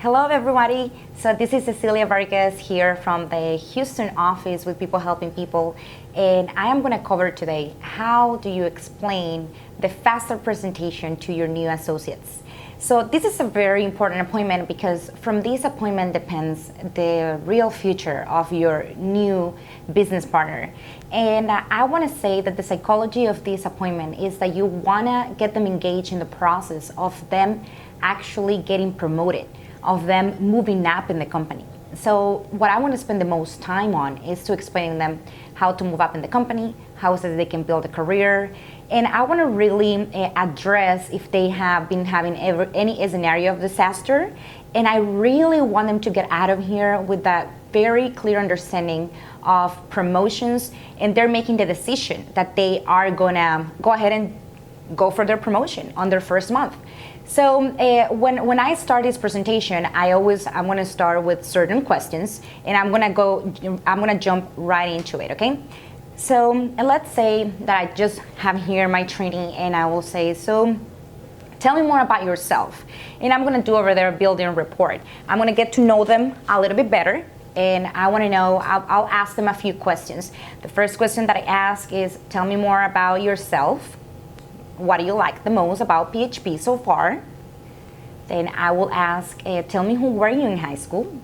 Hello, everybody. So this is Cecilia Vargas here from the Houston office with People Helping People, and I am going to cover today how do you explain the Fast Start presentation to your new associates. So this is a very important appointment because from this appointment depends the real future of your new business partner. And I want to say that the psychology of this appointment is that you want to get them engaged in the process of them actually getting promoted, of them moving up in the company. So what I want to spend the most time on is to explain them how to move up in the company, how is it they can build a career, and I want to really address if they have been having any scenario of disaster, and I really want them to get out of here with that very clear understanding of promotions, and they're making the decision that they are gonna go ahead and go for their promotion on their first month. So when I start this presentation, I'm going to start with certain questions, and I'm going to jump right into it. Okay. So let's say that I just have here my training, and I will say, so tell me more about yourself. And I'm going to do over there building a report. I'm going to get to know them a little bit better. And I want to know, I'll ask them a few questions. The first question that I ask is, tell me more about yourself. What do you like the most about PHP so far? Then I will ask, tell me who were you in high school?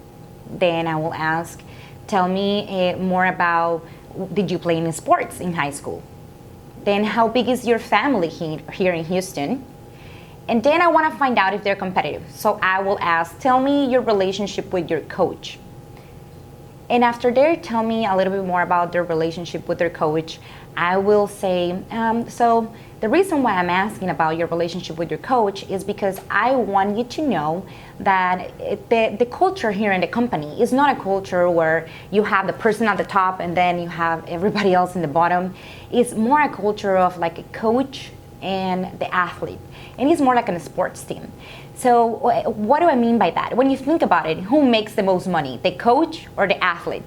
Then I will ask, tell me more about, did you play any sports in high school? Then how big is your family here in Houston? And then I want to find out if they're competitive. So I will ask, tell me your relationship with your coach. And after they tell me a little bit more about their relationship with their coach, I will say, so the reason why I'm asking about your relationship with your coach is because I want you to know that the culture here in the company is not a culture where you have the person at the top and then you have everybody else in the bottom. It's more a culture of like a coach and the athlete. And it's more like a sports team. So what do I mean by that? When you think about it, who makes the most money, the coach or the athlete?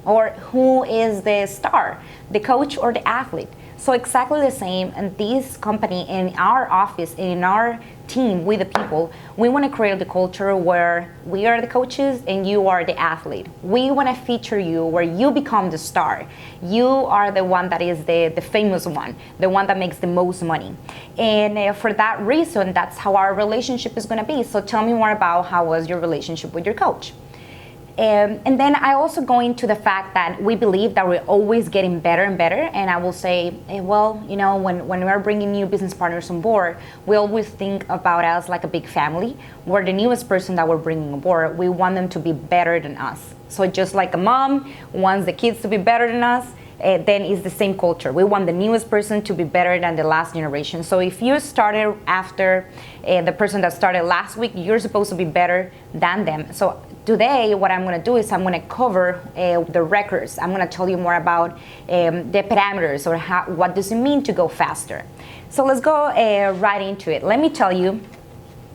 Or who is the star, the coach or the athlete? So exactly the same in this company, in our office, in our team with the people, we want to create the culture where we are the coaches and you are the athlete. We want to feature you where you become the star. You are the one that is the famous one, the one that makes the most money. And for that reason, that's how our relationship is going to be. So tell me more about how was your relationship with your coach. And then I also go into the fact that we believe that we're always getting better and better. And I will say, well, you know, when we're bringing new business partners on board, we always think about us like a big family. We're the newest person that we're bringing on board. We want them to be better than us. So just like a mom wants the kids to be better than us, then it's the same culture. We want the newest person to be better than the last generation. So if you started after the person that started last week, you're supposed to be better than them. So today, what I'm going to do is I'm going to cover the records. I'm going to tell you more about the parameters or what does it mean to go faster. So let's go right into it. Let me tell you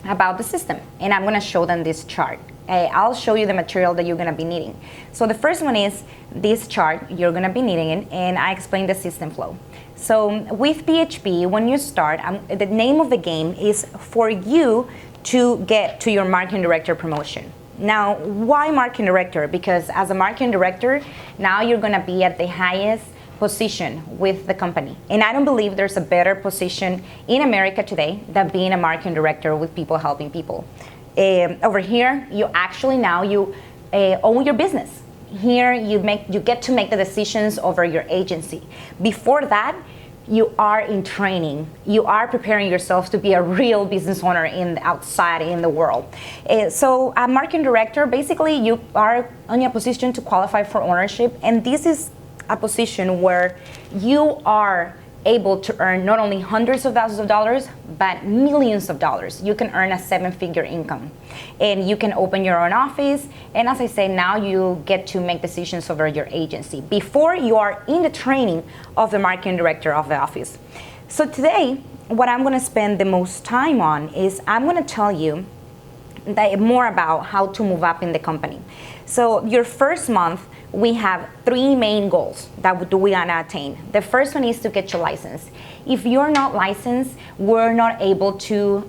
about the system, and I'm going to show them this chart. I'll show you the material that you're going to be needing. So the first one is this chart you're going to be needing it, and I explain the system flow. So with PHP, when you start, the name of the game is for you to get to your marketing director promotion. Now, why marketing director? Because as a marketing director, now you're going to be at the highest position with the company. And I don't believe there's a better position in America today than being a marketing director with People Helping People. Over here, you actually now own your business. Here, you get to make the decisions over your agency. Before that, you are in training. You are preparing yourself to be a real business owner outside in the world. So a marketing director, basically you are in a position to qualify for ownership, and this is a position where you are able to earn not only hundreds of thousands of dollars, but millions of dollars. You can earn a 7-figure income, and you can open your own office. And as I say, now you get to make decisions over your agency. Before, you are in the training of the marketing director of the office. So today, what I'm going to spend the most time on is I'm going to tell you more about how to move up in the company. So your first month, we have three main goals that we want to attain. The first one is to get your license. If you're not licensed, we're not able to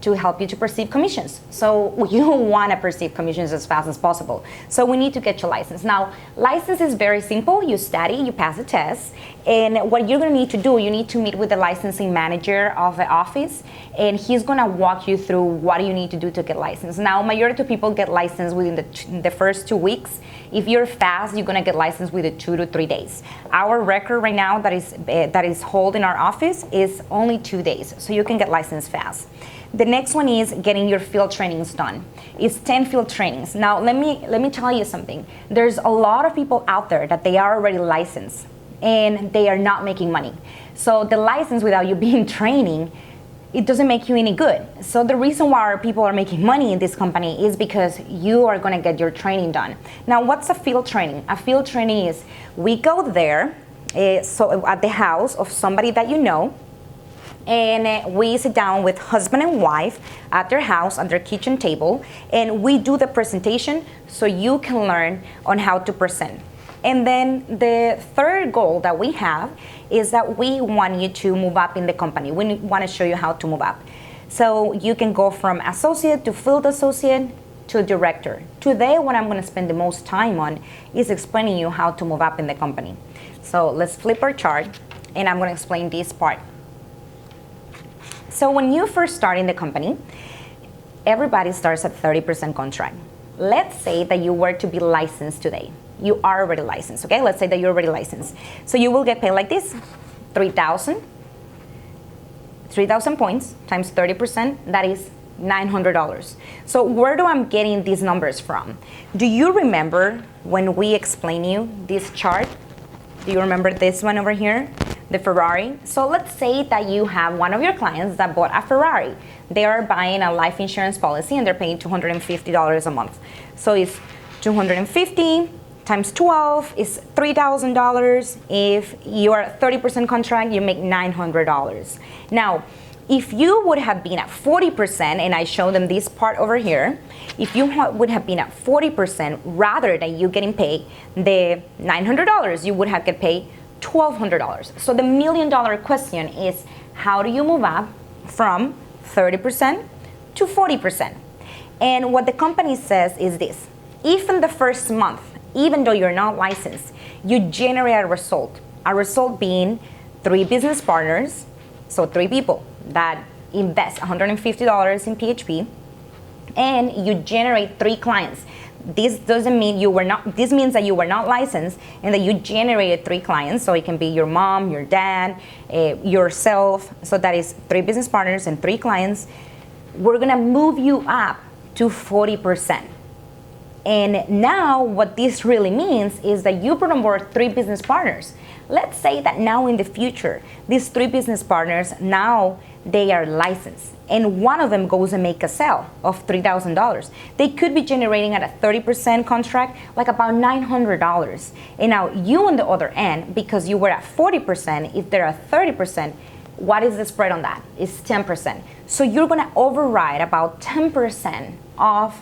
help you to perceive commissions. So you want to perceive commissions as fast as possible. So we need to get your license. Now, license is very simple. You study, you pass a test, and what you're going to need to do, you need to meet with the licensing manager of the office, and he's going to walk you through what you need to do to get licensed. Now, majority of people get licensed within the first 2 weeks. If you're fast, you're going to get licensed within 2 to 3 days. Our record right now that is held in our office is only 2 days, so you can get licensed fast. The next one is getting your field trainings done. It's 10 field trainings. Now, let me tell you something. There's a lot of people out there that they are already licensed and they are not making money. So the license without you being training, it doesn't make you any good. So the reason why our people are making money in this company is because you are going to get your training done. Now, what's a field training? A field training is we go there, so at the house of somebody that you know, and we sit down with husband and wife at their house, at their kitchen table, and we do the presentation so you can learn on how to present. And then the third goal that we have is that we want you to move up in the company. We want to show you how to move up. So you can go from associate to field associate to director. Today, what I'm going to spend the most time on is explaining you how to move up in the company. So let's flip our chart, and I'm going to explain this part. So when you first start in the company, everybody starts at 30% contract. Let's say that you were to be licensed today. You are already licensed, okay? Let's say that you're already licensed. So you will get paid like this, 3,000 points times 30%, that is $900. So where do I'm getting these numbers from? Do you remember when we explained you this chart? Do you remember this one over here? The Ferrari. So let's say that you have one of your clients that bought a Ferrari. They are buying a life insurance policy and they're paying $250 a month. So it's 250 times 12 is $3,000. If you are at 30% contract, you make $900. Now, if you would have been at 40%, and I show them this part over here, if you would have been at 40% rather than you getting paid the $900, you would have get paid $1,200. So the $1 million question is, how do you move up from 30% to 40%? And what the company says is this: if in the first month, even though you're not licensed, you generate a result being 3 business partners, so 3 people that invest $150 in PHP, and you generate 3 clients. This doesn't mean this means that you were not licensed and that you generated 3 clients. So it can be your mom, your dad, yourself. So that is 3 business partners and 3 clients. We're gonna move you up to 40%. And now what this really means is that you brought on board 3 business partners. Let's say that now in the future, these 3 business partners, now they are licensed, and one of them goes and make a sale of $3,000. They could be generating at a 30% contract, like about $900. And now you on the other end, because you were at 40%, if they're at 30%, what is the spread on that? It's 10%. So you're gonna override about 10% of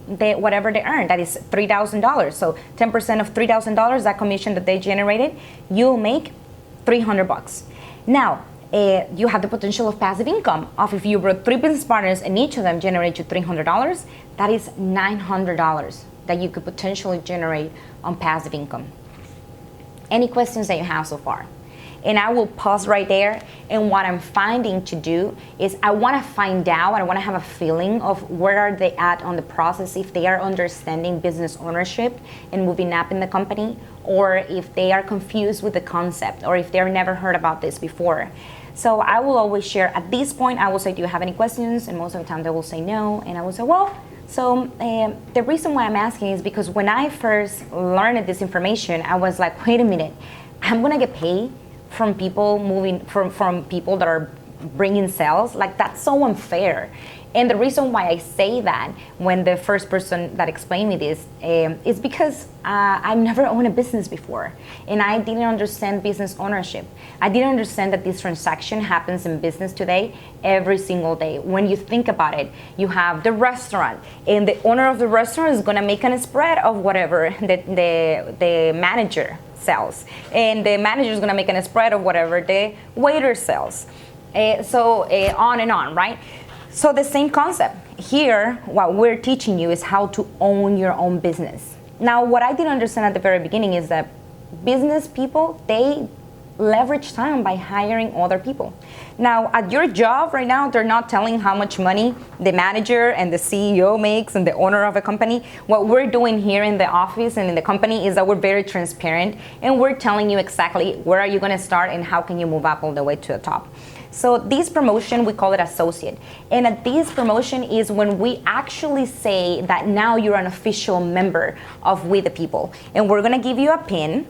whatever they earn. That is $3,000. So 10% of $3,000, that commission that they generated, you'll make $300. Now, you have the potential of passive income of if you brought 3 business partners and each of them generate you $300, that is $900 that you could potentially generate on passive income. Any questions that you have so far? And I will pause right there. And what I'm finding to do is I want to find out, I want to have a feeling of where are they at on the process, if they are understanding business ownership and moving up in the company, or if they are confused with the concept, or if they've never heard about this before. So I will always share, at this point, I will say, do you have any questions? And most of the time they will say no. And I will say, well, so the reason why I'm asking is because when I first learned this information, I was like, wait a minute, I'm going to get paid from people moving, from people that are bringing sales, like that's so unfair. And the reason why I say that, when the first person that explained me this, is because I've never owned a business before, and I didn't understand business ownership. I didn't understand that this transaction happens in business today every single day. When you think about it, you have the restaurant, and the owner of the restaurant is gonna make a spread of whatever the manager sells, and the manager is gonna make a spread of whatever the waiter sells. On and on, right? So the same concept. Here, what we're teaching you is how to own your own business. Now, what I didn't understand at the very beginning is that business people, they leverage time by hiring other people. Now, at your job right now, they're not telling how much money the manager and the CEO makes and the owner of a company. What we're doing here in the office and in the company is that we're very transparent, and we're telling you exactly where are you gonna start and how can you move up all the way to the top. So this promotion, we call it associate. And at this promotion is when we actually say that now you're an official member of We the People. And we're gonna give you a pin.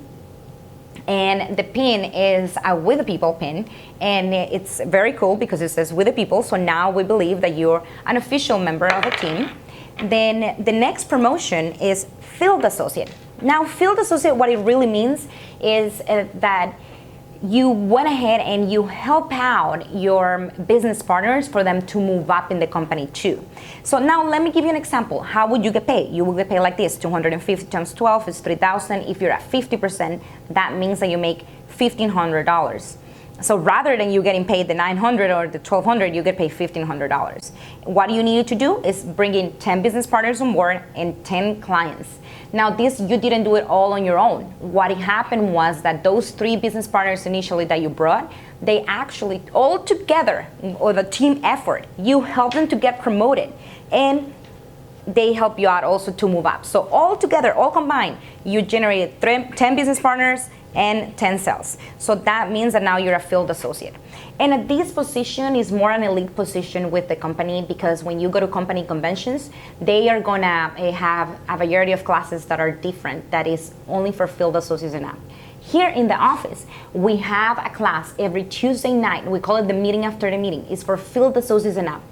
And the pin is a We the People pin. And it's very cool because it says We the People. So now we believe that you're an official member of a team. Then the next promotion is Field Associate. Now, Field Associate, what it really means is that you went ahead and you help out your business partners for them to move up in the company too. So now let me give you an example. How would you get paid? You will get paid like this: 250 times 12 is 3,000. If you're at 50%, that means that you make $1,500. So rather than you getting paid the $900 or the $1,200, you get paid $1,500. What you need to do is bring in 10 business partners on board and 10 clients. Now this, you didn't do it all on your own. What happened was that those 3 business partners initially that you brought, they actually all together, or the team effort, you help them to get promoted, and they help you out also to move up. So all together, all combined, you generated 10 business partners and 10 sales. So that means that now you're a field associate. And this position is more an elite position with the company, because when you go to company conventions, they are gonna have a variety of classes that are different, that is only for field associates and up. Here in the office, we have a class every Tuesday night. We call it the meeting after the meeting. It's for field associates and up.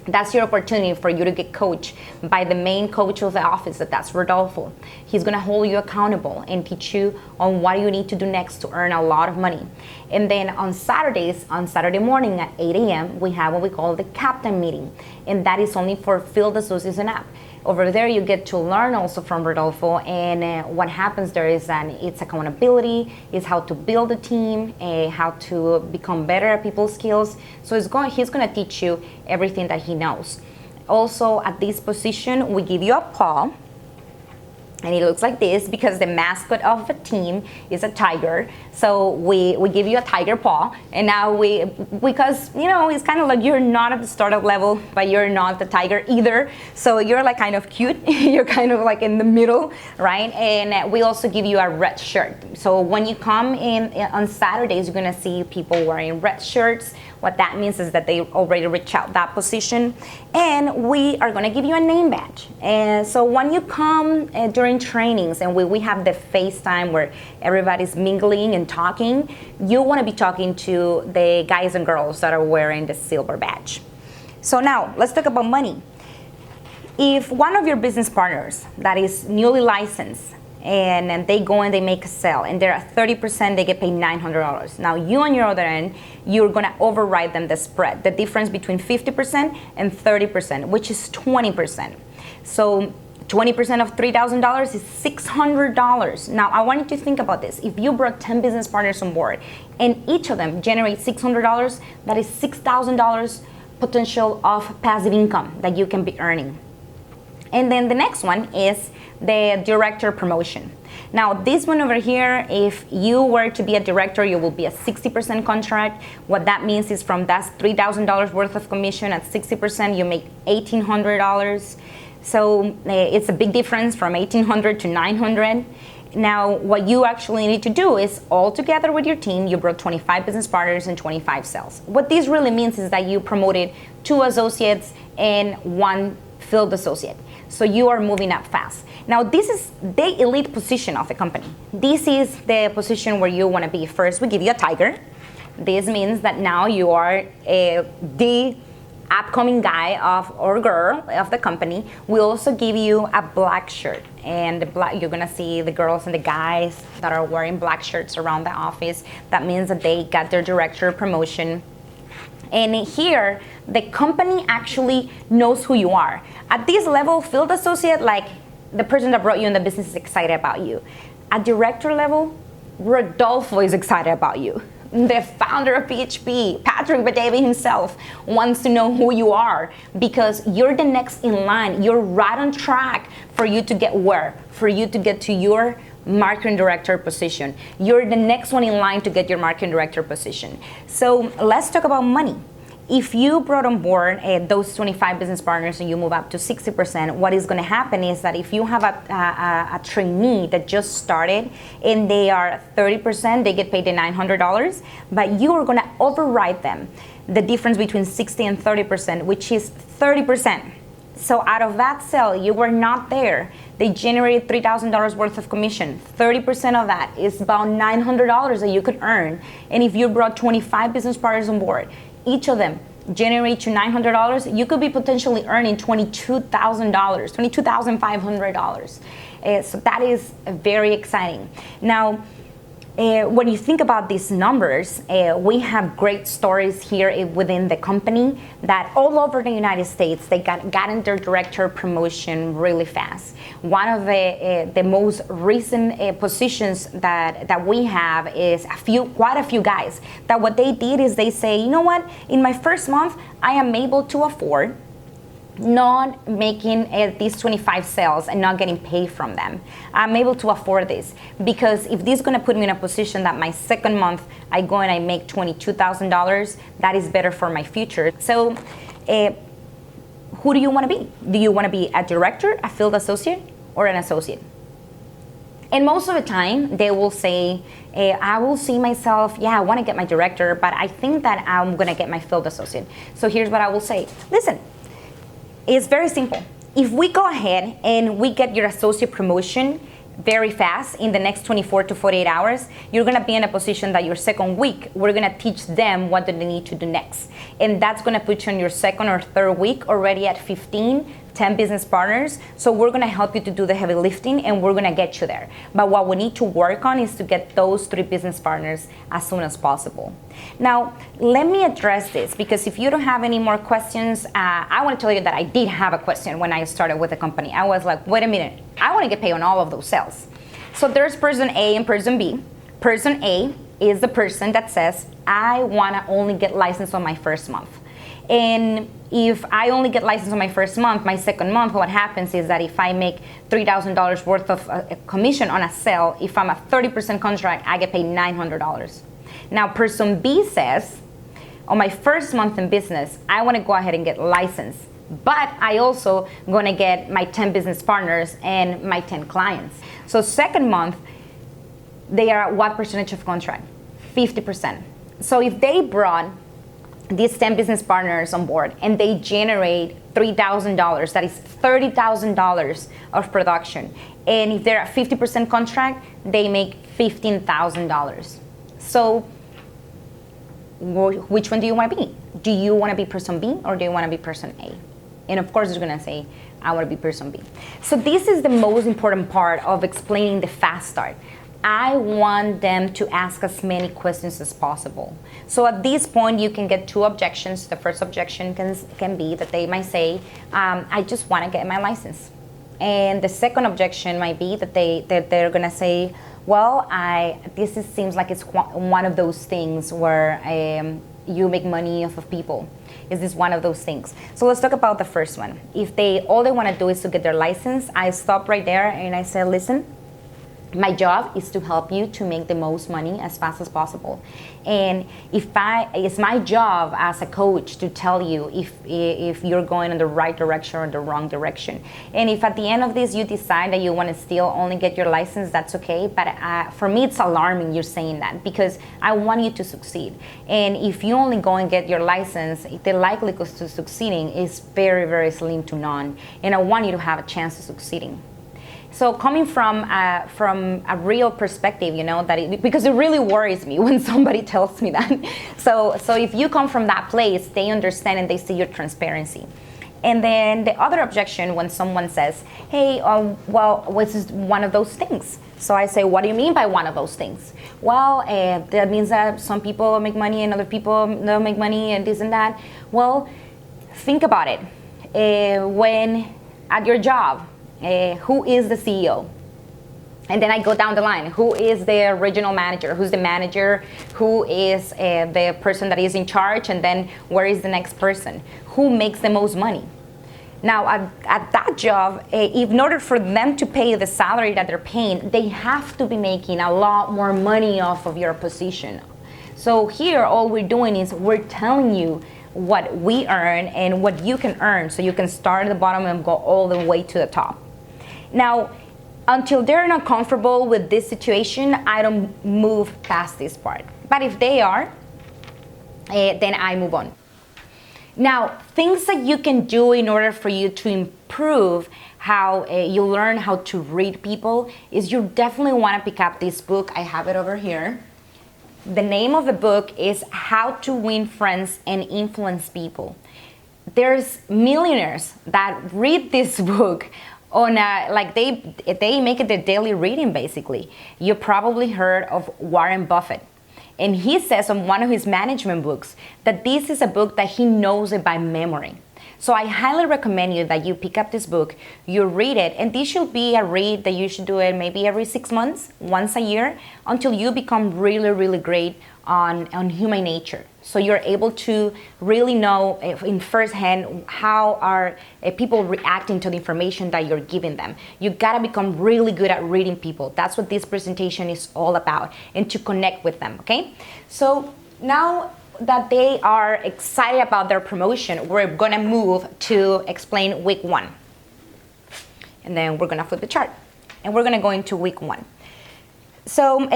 That's your opportunity for you to get coached by the main coach of the office, that's Rodolfo. He's gonna hold you accountable and teach you on what you need to do next to earn a lot of money. And then on Saturdays, on Saturday morning at 8 a.m., we have what we call the captain meeting. And that is only for field associates and up. Over there, you get to learn also from Rodolfo, and what happens there is that it's accountability, is how to build a team, how to become better at people's skills. So he's gonna teach you everything that he knows. Also, at this position, we give you a paw, and it looks like this because the mascot of the team is a tiger. So we give you a tiger paw, and now because it's kind of like you're not at the startup level, but you're not the tiger either. So you're like kind of cute. You're kind of like in the middle, right? And we also give you a red shirt. So when you come in on Saturdays, you're gonna see people wearing red shirts. What that means is that they already reach out that position, and we are gonna give you a name badge. And so when you come during trainings, and we have the FaceTime where everybody's mingling and talking, you wanna be talking to the guys and girls that are wearing the silver badge. So now, let's talk about money. If one of your business partners that is newly licensed, and they go and they make a sale, and they're at 30%, they get paid $900. Now you on your other end, you're gonna override them the spread, the difference between 50% and 30%, which is 20%. So 20% of $3,000 is $600. Now I want you to think about this. If you brought 10 business partners on board, and each of them generates $600, that is $6,000 potential of passive income that you can be earning. And then the next one is the director promotion. Now this one over here, if you were to be a director, you will be a 60% contract. What that means is from that $3,000 worth of commission, at 60% you make $1,800. So it's a big difference from $1,800 to $900. Now what you actually need to do is, all together with your team, you brought 25 business partners and 25 sales. What this really means is that you promoted 2 associates and 1 field associate. So you are moving up fast. Now this is the elite position of the company. This is the position where you want to be. First, we give you a tiger. This means that now you are the upcoming guy of or girl of the company. We also give you a black shirt, and the black, you're gonna see the girls and the guys that are wearing black shirts around the office. That means that they got their director promotion. And here, the company actually knows who you are. At this level, field associate, like the person that brought you in the business is excited about you. At director level, Rodolfo is excited about you. The founder of PHP, Patrick Badavy himself, wants to know who you are because you're the next in line. You're right on track for you to get where? For you to get to your marketing director position. You're the next one in line to get your marketing director position. So let's talk about money. If you brought on board those 25 business partners and you move up to 60%, what is going to happen is that if you have a trainee that just started and they are 30%, they get paid the $900, but you are going to override them the difference between 60 and 30%, which is 30%. So out of that sale, you were not there. They generated $3,000 worth of commission. 30% of that is about $900 that you could earn. And if you brought 25 business partners on board, each of them generate you $900, you could be potentially earning $22,000, $22,500. So that is very exciting. Now, when you think about these numbers, we have great stories here within the company that all over the United States, they gotten their director promotion really fast. One of the most recent positions that we have is quite a few guys that what they did is they say, you know what, in my first month, I am able to afford not making these 25 sales and not getting paid from them. I'm able to afford this because if this is going to put me in a position that my second month I go and I make $22,000, that is better for my future. So who do you want to be? Do you want to be a director, a field associate, or an associate? And most of the time they will say, I will see myself, yeah, I want to get my director, but I think that I'm going to get my field associate. So here's what I will say. Listen, it's very simple. If we go ahead and we get your associate promotion very fast in the next 24 to 48 hours, you're gonna be in a position that your second week, we're gonna teach them what do they need to do next. And that's gonna put you in your second or third week already at 10 business partners. So we're gonna help you to do the heavy lifting and we're gonna get you there. But what we need to work on is to get those 3 business partners as soon as possible. Now, let me address this because if you don't have any more questions, I wanna tell you that I did have a question when I started with the company. I was like, wait a minute, I wanna get paid on all of those sales. So there's person A and person B. Person A is the person that says, I wanna only get licensed on my first month. And if I only get licensed on my first month, my second month, what happens is that if I make $3,000 worth of commission on a sale, if I'm a 30% contract, I get paid $900. Now, person B says, on my first month in business, I want to go ahead and get licensed, but I also going to get my 10 business partners and my 10 clients. So second month, they are at what percentage of contract? 50%. So if they brought these 10 business partners on board and they generate $3,000, that is $30,000 of production. And if they're at 50% contract, they make $15,000. So which one do you want to be? Do you want to be person B or do you want to be person A? And of course, you're going to say, I want to be person B. So this is the most important part of explaining the fast start. I want them to ask as many questions as possible. So at this point, you can get 2 objections. The first objection can be that they might say, I just want to get my license. And the second objection might be that they're going to say, well, seems like it's one of those things where you make money off of people. Is this one of those things? So let's talk about the first one. If all they want to do is to get their license, I stop right there and I say, listen, my job is to help you to make the most money as fast as possible. And it's my job as a coach to tell you if you're going in the right direction or the wrong direction. And if at the end of this you decide that you want to still only get your license, that's okay. But for me, it's alarming you're saying that because I want you to succeed. And if you only go and get your license, the likelihood to succeeding is very, very slim to none. And I want you to have a chance of succeeding. So coming from a real perspective, because it really worries me when somebody tells me that. So if you come from that place, they understand and they see your transparency. And then the other objection when someone says, hey, well, what's one of those things? So I say, what do you mean by one of those things? Well, that means that some people make money and other people don't make money and this and that. Well, think about it. When at your job, who is the CEO? And then I go down the line. Who is the regional manager? Who's the manager? Who is the person that is in charge? And then where is the next person? Who makes the most money? Now, at that job, in order for them to pay the salary that they're paying, they have to be making a lot more money off of your position. So here, all we're doing is we're telling you what we earn and what you can earn, so you can start at the bottom and go all the way to the top. Now, until they're not comfortable with this situation, I don't move past this part. But if they are, then I move on. Now, things that you can do in order for you to improve how you learn how to read people is you definitely want to pick up this book. I have it over here. The name of the book is How to Win Friends and Influence People. There's millionaires that read this book on they make it their daily reading, basically. You probably heard of Warren Buffett. And he says on one of his management books that this is a book that he knows it by memory. So I highly recommend you that you pick up this book, you read it, and this should be a read that you should do it maybe every 6 months, once a year, until you become really, really great on human nature. So you're able to really know in firsthand how are people reacting to the information that you're giving them. You gotta become really good at reading people. That's what this presentation is all about, and to connect with them, okay? So now that they are excited about their promotion, we're gonna move to explain week 1. And then we're gonna flip the chart. And we're gonna go into week 1. So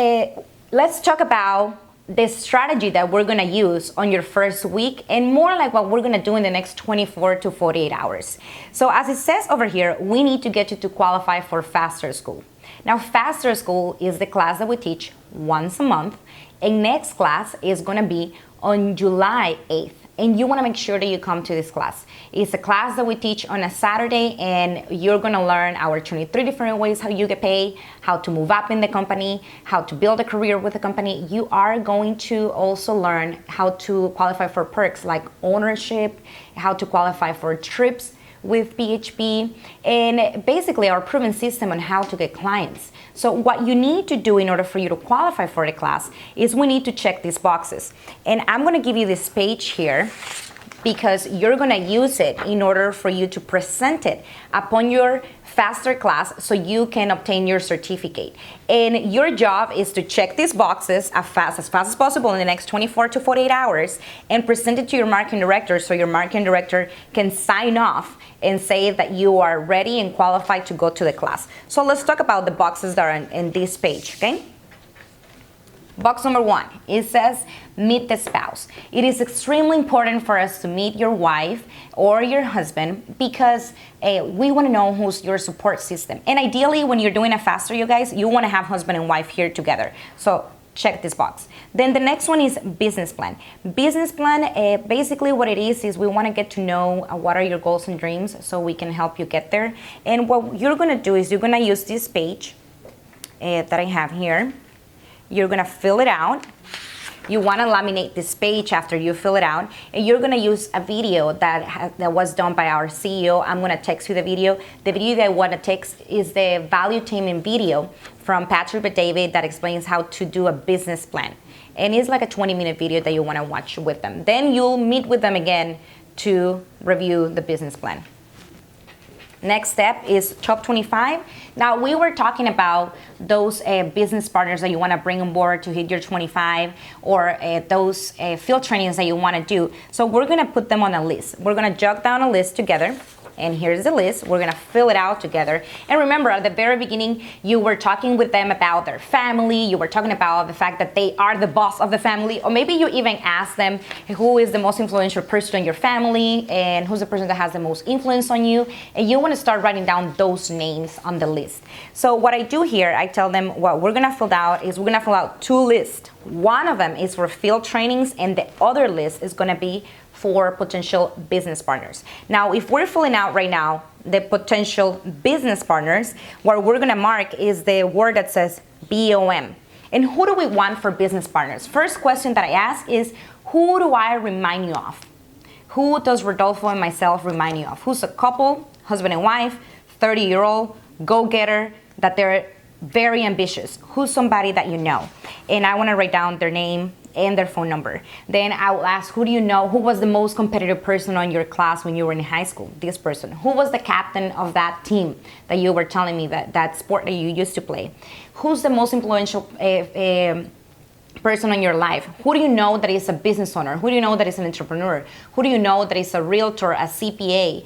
let's talk about the strategy that we're gonna use on your first week, and more like what we're gonna do in the next 24 to 48 hours. So as it says over here, we need to get you to qualify for Fast Start School. Now, Fast Start School is the class that we teach once a month, and next class is gonna be on July 8th. And you wanna make sure that you come to this class. It's a class that we teach on a Saturday, and you're gonna learn our 23 different ways how you get paid, how to move up in the company, how to build a career with the company. You are going to also learn how to qualify for perks like ownership, how to qualify for trips with PHP, and basically our proven system on how to get clients. So what you need to do in order for you to qualify for the class is we need to check these boxes. And I'm gonna give you this page here because you're gonna use it in order for you to present it upon your Fast Start class so you can obtain your certificate. And your job is to check these boxes as fast as possible in the next 24 to 48 hours and present it to your marketing director so your marketing director can sign off and say that you are ready and qualified to go to the class. So let's talk about the boxes that are in this page, okay? Box number 1, it says meet the spouse. It is extremely important for us to meet your wife or your husband because we want to know who's your support system. And ideally, when you're doing a Fast Start, you guys, you want to have husband and wife here together. So check this box. Then the next one is business plan. Business plan, basically what it is we want to get to know what are your goals and dreams so we can help you get there. And what you're going to do is you're going to use this page that I have here. You're gonna fill it out. You wanna laminate this page after you fill it out, and you're gonna use a video that was done by our CEO. I'm gonna text you the video. The video that I wanna text is the value taming video from Patrick Bet-David that explains how to do a business plan. And it's like a 20-minute video that you wanna watch with them. Then you'll meet with them again to review the business plan. Next step is top 25. Now, we were talking about those business partners that you want to bring on board to hit your 25, or those field trainings that you want to do. So we're going to put them on a list. We're going to jot down a list together, and here's the list. We're gonna fill it out together. And remember, at the very beginning, you were talking with them about their family, you were talking about the fact that they are the boss of the family, or maybe you even asked them who is the most influential person in your family and who's the person that has the most influence on you, and you wanna start writing down those names on the list. So what I do here, I tell them what we're gonna fill out is we're gonna fill out 2 lists. One of them is for field trainings, and the other list is gonna be for potential business partners. Now, if we're filling out right now the potential business partners, what we're gonna mark is the word that says BOM. And who do we want for business partners? First question that I ask is, who do I remind you of? Who does Rodolfo and myself remind you of? Who's a couple, husband and wife, 30-year-old, go-getter, that they're very ambitious? Who's somebody that you know? And I wanna write down their name and their phone number. Then I will ask, who do you know? Who was the most competitive person on your class when you were in high school? This person. Who was the captain of that team that you were telling me, that sport that you used to play? Who's the most influential person in your life? Who do you know that is a business owner? Who do you know that is an entrepreneur? Who do you know that is a realtor, a CPA?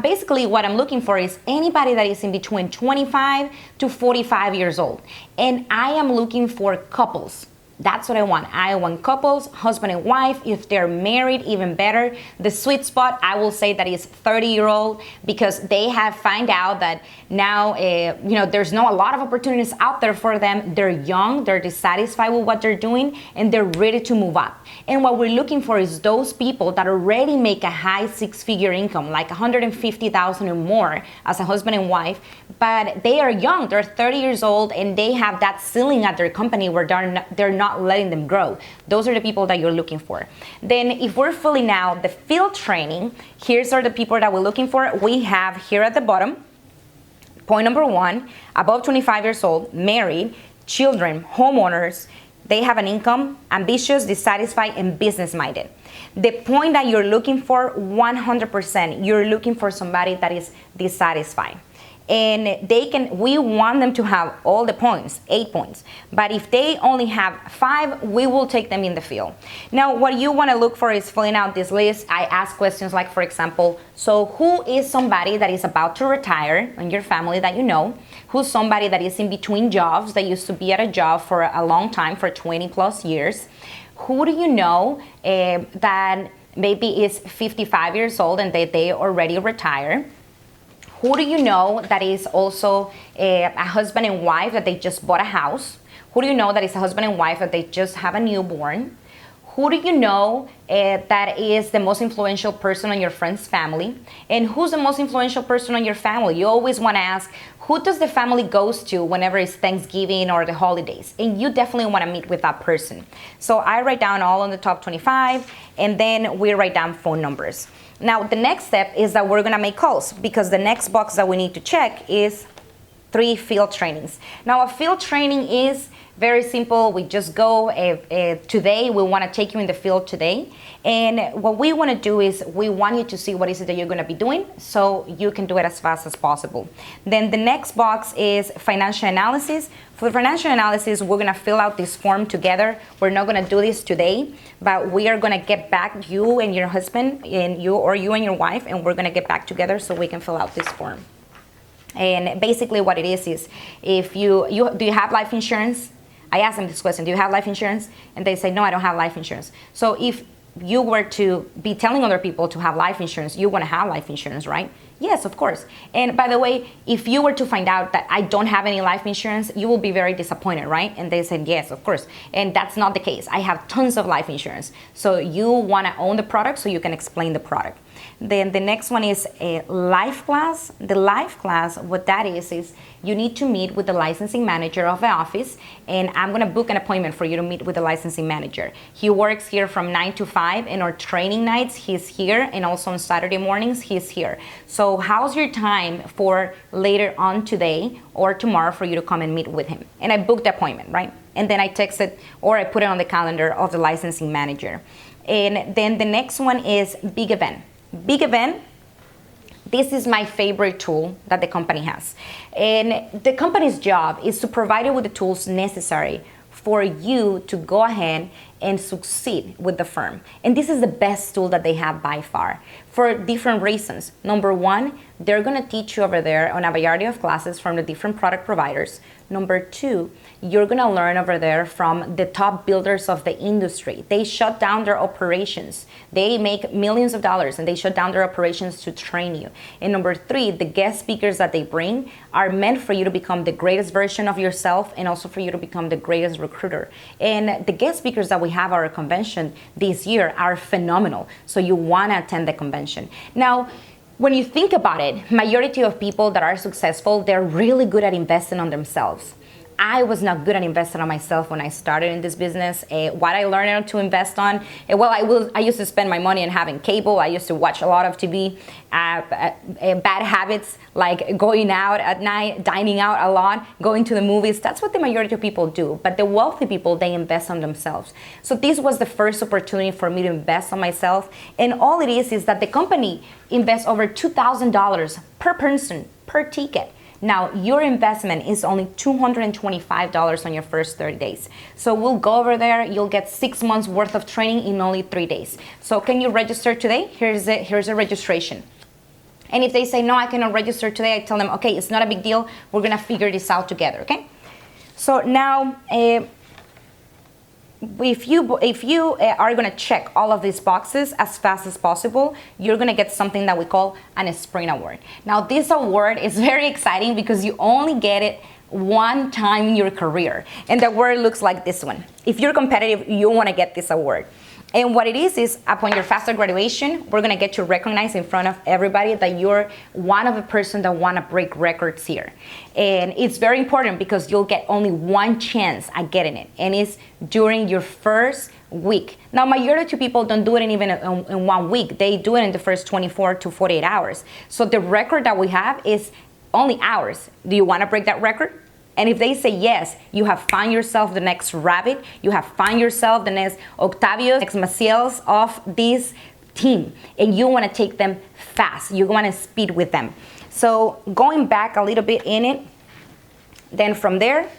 Basically, what I'm looking for is anybody that is in between 25 to 45 years old. And I am looking for couples. That's what I want. I want couples, husband and wife. If they're married, even better. The sweet spot, I will say that is 30-year-old, because they have found out that now, there's not a lot of opportunities out there for them. They're young, they're dissatisfied with what they're doing, and they're ready to move up. And what we're looking for is those people that already make a high 6-figure income, like $150,000 or more as a husband and wife, but they are young, they're 30 years old, and they have that ceiling at their company where they're not letting them grow. Those are the people that you're looking for. Then if we're filling out the field training, here's are the people that we're looking for. We have here at the bottom, point number 1, above 25 years old, married, children, homeowners, they have an income, ambitious, dissatisfied, and business-minded. The point that you're looking for, 100%, you're looking for somebody that is dissatisfied. And we want them to have all the points, 8 points. But if they only have 5, we will take them in the field. Now, what you want to look for is filling out this list. I ask questions like, for example, so who is somebody that is about to retire in your family that you know? Who's somebody that is in between jobs, that used to be at a job for a long time, for 20 plus years? Who do you know that maybe is 55 years old and they already retire? Who do you know that is also a husband and wife that they just bought a house? Who do you know that is a husband and wife that they just have a newborn? Who do you know that is the most influential person in your friend's family? And who's the most influential person in your family? You always want to ask, who does the family goes to whenever it's Thanksgiving or the holidays? And you definitely want to meet with that person. So I write down all on the top 25, and then we write down phone numbers. Now, the next step is that we're gonna make calls, because the next box that we need to check is 3 field trainings. Now, a field training is very simple. We just go, today, we wanna take you in the field today. And what we wanna do is we want you to see what is it that you're gonna be doing so you can do it as fast as possible. Then the next box is financial analysis. For the financial analysis, we're gonna fill out this form together. We're not gonna do this today, but we are gonna get back, you and your husband, and you and your wife, and we're gonna get back together so we can fill out this form. And basically what it is if do you have life insurance? I asked them this question, do you have life insurance? And they say, no, I don't have life insurance. So if you were to be telling other people to have life insurance, you want to have life insurance, right? Yes, of course. And by the way, if you were to find out that I don't have any life insurance, you will be very disappointed, right? And they said, yes, of course. And that's not the case. I have tons of life insurance. So you want to own the product so you can explain the product. Then the next one is a life class. The life class, what that is you need to meet with the licensing manager of the office, and I'm gonna book an appointment for you to meet with the licensing manager. He works here from 9 to 5, and our training nights, he's here, and also on Saturday mornings, he's here. So how's your time for later on today or tomorrow for you to come and meet with him? And I booked the appointment, right? And then I text it, or I put it on the calendar of the licensing manager. And then the next one is big event. Big event, this is my favorite tool that the company has. And the company's job is to provide you with the tools necessary for you to go ahead and succeed with the firm. And this is the best tool that they have by far for different reasons. Number one, they're going to teach you over there on a variety of classes from the different product providers. Number two, you're going to learn over there from the top builders of the industry. They shut down their operations. They make millions of dollars and they shut down their operations to train you. And number three, the guest speakers that they bring are meant for you to become the greatest version of yourself and also for you to become the greatest recruiter. And the guest speakers that we have at our convention this year are phenomenal. So you want to attend the convention. Now, when you think about it, majority of people that are successful, they're really good at investing on themselves. I was not good at investing on myself when I started in this business. What I learned to invest on, I used to spend my money on having cable. I used to watch a lot of TV. Bad habits like going out at night, dining out a lot, going to the movies. That's what the majority of people do. But the wealthy people, they invest on themselves. So this was the first opportunity for me to invest on myself. And all it is that the company invests over $2,000 per person per ticket. Now, your investment is only $225 on your first 30 days. So we'll go over there. You'll get 6 months worth of training in only 3 days. So can you register today? Here's a registration. And if they say, no, I cannot register today, I tell them, okay, it's not a big deal. We're going to figure this out together, okay? So now, if you are going to check all of these boxes as fast as possible, you're going to get something that we call an Sprint Award. Now, this award is very exciting because you only get it one time in your career. And the award looks like this one. If you're competitive, you want to get this award. And what it is upon your Fast Start graduation, we're going to get you recognized in front of everybody that you're one of the person that want to break records here. And it's very important because you'll get only one chance at getting it. And it's during your first week. Now, majority of people don't do it even in 1 week. They do it in the first 24 to 48 hours. So the record that we have is only hours. Do you want to break that record? And if they say yes, you have found yourself the next rabbit, you have found yourself the next Octavio, next Maciels of this team, and you want to take them fast. You want to speed with them. So going back a little bit in it, then from there,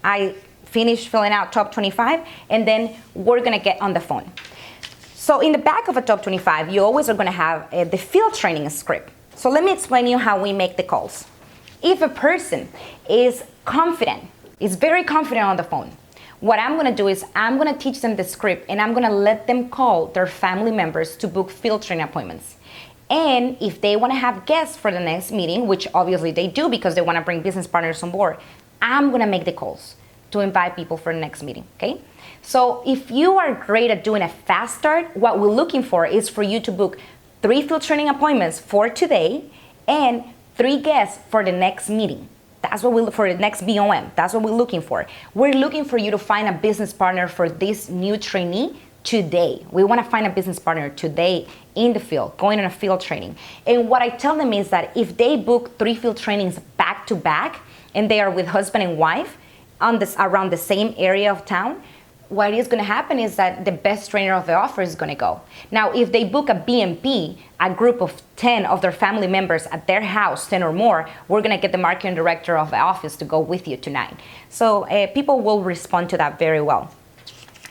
I finished filling out top 25, and then we're going to get on the phone. So in the back of a top 25, you always are going to have the field training script. So let me explain you how we make the calls. If a person is confident, is very confident on the phone, what I'm going to do is I'm going to teach them the script and I'm going to let them call their family members to book field training appointments. And if they want to have guests for the next meeting, which obviously they do because they want to bring business partners on board, I'm going to make the calls to invite people for the next meeting, okay? So if you are great at doing a fast start, what we're looking for is for you to book 3 field training appointments for today and 3 guests for the next meeting. That's what we look for, the next BOM. That's what we're looking for. We're looking for you to find a business partner for this new trainee today. We want to find a business partner today in the field, going on a field training. And what I tell them is that if they book 3 field trainings back to back and they are with husband and wife on this around the same area of town, what is going to happen is that the best trainer of the offer is going to go. Now, if they book a BMP, a group of 10 of their family members at their house, 10 or more, we're going to get the marketing director of the office to go with you tonight. So people will respond to that very well.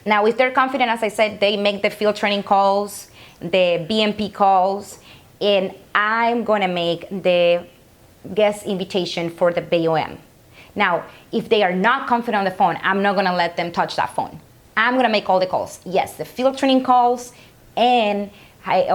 Now, if they're confident, as I said, they make the field training calls, the BMP calls, and I'm going to make the guest invitation for the BOM. Now, if they are not confident on the phone, I'm not going to let them touch that phone. I'm going to make all the calls. Yes, the field training calls, and I'm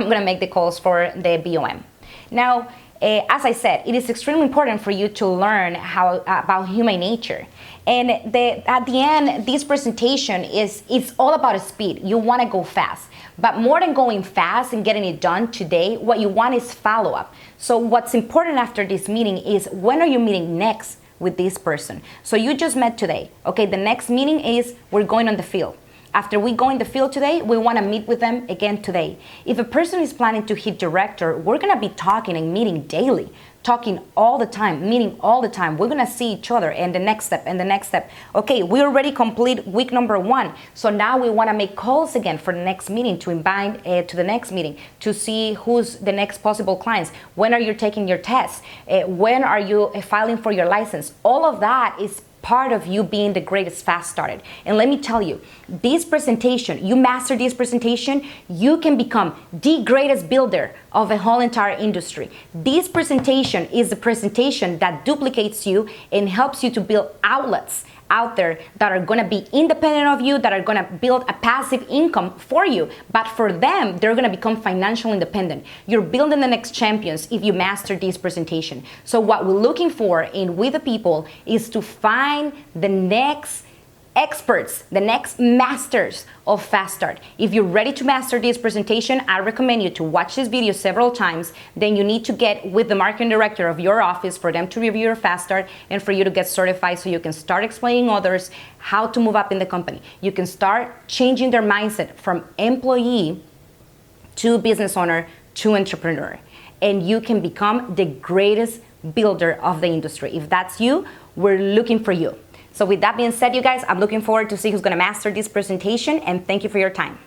going to make the calls for the BOM. Now, as I said, it is extremely important for you to learn about human nature. And at the end, this presentation it's all about speed. You want to go fast. But more than going fast and getting it done today, what you want is follow-up. So what's important after this meeting is when are you meeting next with this person? So you just met today. Okay, the next meeting is we're going on the field. After we go in the field today, we want to meet with them again today. If a person is planning to hit director, we're going to be talking and meeting daily, talking all the time, meeting all the time. We're going to see each other and the next step and the next step. Okay, we already complete week number 1. So now we want to make calls again for the next meeting to invite to the next meeting to see who's the next possible clients. When are you taking your test? When are you filing for your license? All of that is part of you being the greatest fast started. And let me tell you, this presentation, you master this presentation, you can become the greatest builder of a whole entire industry. This presentation is the presentation that duplicates you and helps you to build outlets out there that are going to be independent of you, that are going to build a passive income for you. But for them, they're going to become financially independent. You're building the next champions if you master this presentation. So what we're looking for in With the People is to find the next experts, the next masters of Fast Start. If you're ready to master this presentation, I recommend you to watch this video several times. Then you need to get with the marketing director of your office for them to review your Fast Start and for you to get certified so you can start explaining others how to move up in the company. You can start changing their mindset from employee to business owner to entrepreneur. And you can become the greatest builder of the industry. If that's you, we're looking for you. So with that being said, you guys, I'm looking forward to see who's going to master this presentation, and thank you for your time.